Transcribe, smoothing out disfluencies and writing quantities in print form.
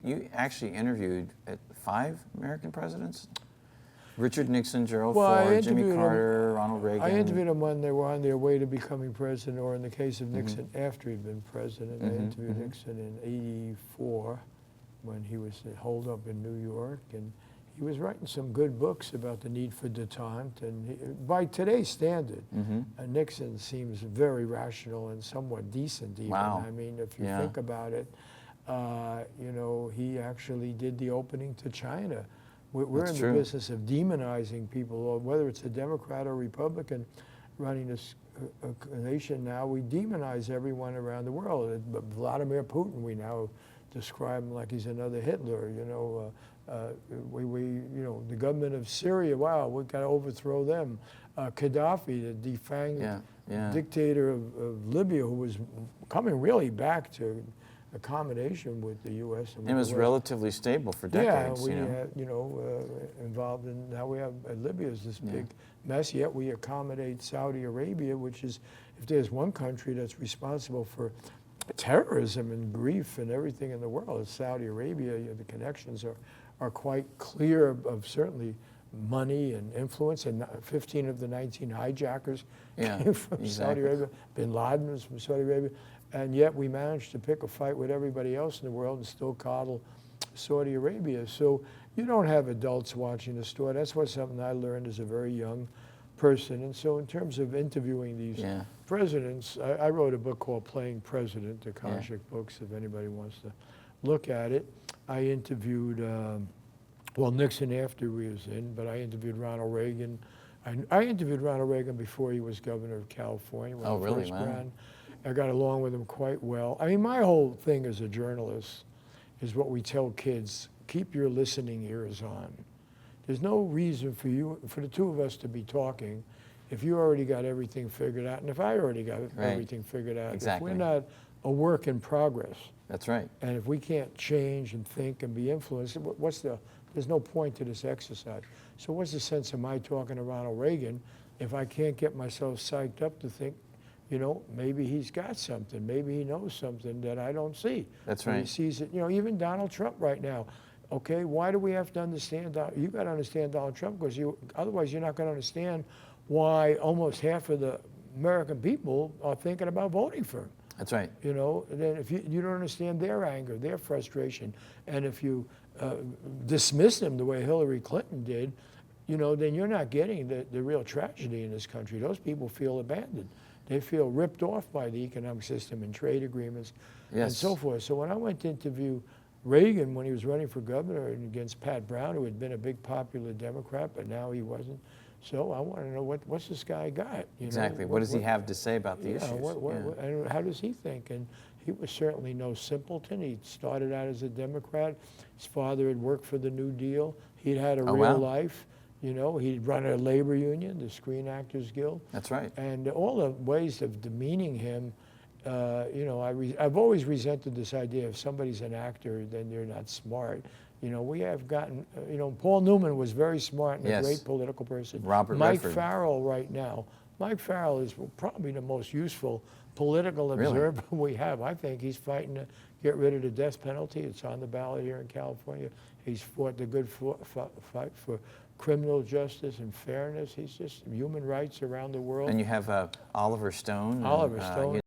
you actually interviewed 5 American presidents? Richard Nixon, Gerald Well, Ford, Jimmy Carter, Ronald Reagan. I interviewed them when they were on their way to becoming president, or in the case of Nixon, after he'd been president. I interviewed Nixon in '84 when he was holed up in New York, and he was writing some good books about the need for detente. And by today's standard, Nixon seems very rational and somewhat decent even. Wow. I mean, if you think about it, you know, he actually did the opening to China. We're in the business of demonizing people, whether it's a Democrat or Republican running this nation now. We demonize everyone around the world. But Vladimir Putin, we now describe him like he's another Hitler. You know, you know, the government of Syria. Wow, we've got to overthrow them. Gaddafi, the defanged dictator of Libya, who was coming really back to accommodation with the U.S. And it was relatively stable for decades. Yeah, we had, you know, involved in, now we have, Libya is this big mess, yet we accommodate Saudi Arabia, which is, if there's one country that's responsible for terrorism and grief and everything in the world, it's Saudi Arabia. You know, the connections are quite clear of certainly money and influence, and 15 of the 19 hijackers came from Saudi Arabia. Bin Laden was from Saudi Arabia. And yet we managed to pick a fight with everybody else in the world and still coddle Saudi Arabia. So you don't have adults watching the store. That's something I learned as a very young person. And so in terms of interviewing these presidents, I wrote a book called Playing President, the Konchik books, if anybody wants to look at it. I interviewed, well, Nixon after he was in, but I interviewed Ronald Reagan. I interviewed Ronald Reagan before he was governor of California when he first ran. I got along with him quite well. I mean, my whole thing as a journalist is what we tell kids: keep your listening ears on. There's no reason for the two of us to be talking if you already got everything figured out, and if I already got everything figured out. Exactly. If we're not a work in progress. That's right. And if we can't change and think and be influenced, there's no point to this exercise. So what's the sense of my talking to Ronald Reagan if I can't get myself psyched up to think, you know, maybe he's got something. Maybe he knows something that I don't see. That's right. He sees it. You know, even Donald Trump right now. Okay, why do we have to understand? You got to understand Donald Trump, because otherwise you're not going to understand why almost half of the American people are thinking about voting for him. That's right. You know, then if you don't understand their anger, their frustration, and if you dismiss them the way Hillary Clinton did, you know, then you're not getting the real tragedy in this country. Those people feel abandoned. They feel ripped off by the economic system and trade agreements and so forth. So when I went to interview Reagan when he was running for governor and against Pat Brown, who had been a big popular Democrat, but now he wasn't. So I want to know what's this guy got? You know, what does he have to say about the issues? And how does he think? And he was certainly no simpleton. He started out as a Democrat. His father had worked for the New Deal. He'd had a real life. You know, he'd run a labor union, the Screen Actors Guild. That's right. And all the ways of demeaning him, you know, I've always resented this idea if somebody's an actor, then they're not smart. You know, we have gotten, you know, Paul Newman was very smart and a great political person. Mike Farrell right now. Mike Farrell is probably the most useful political observer we have. I think he's fighting to get rid of the death penalty. It's on the ballot here in California. He's fought the good fight for criminal justice and fairness. He's just human rights around the world. And you have Oliver Stone. Oliver Stone.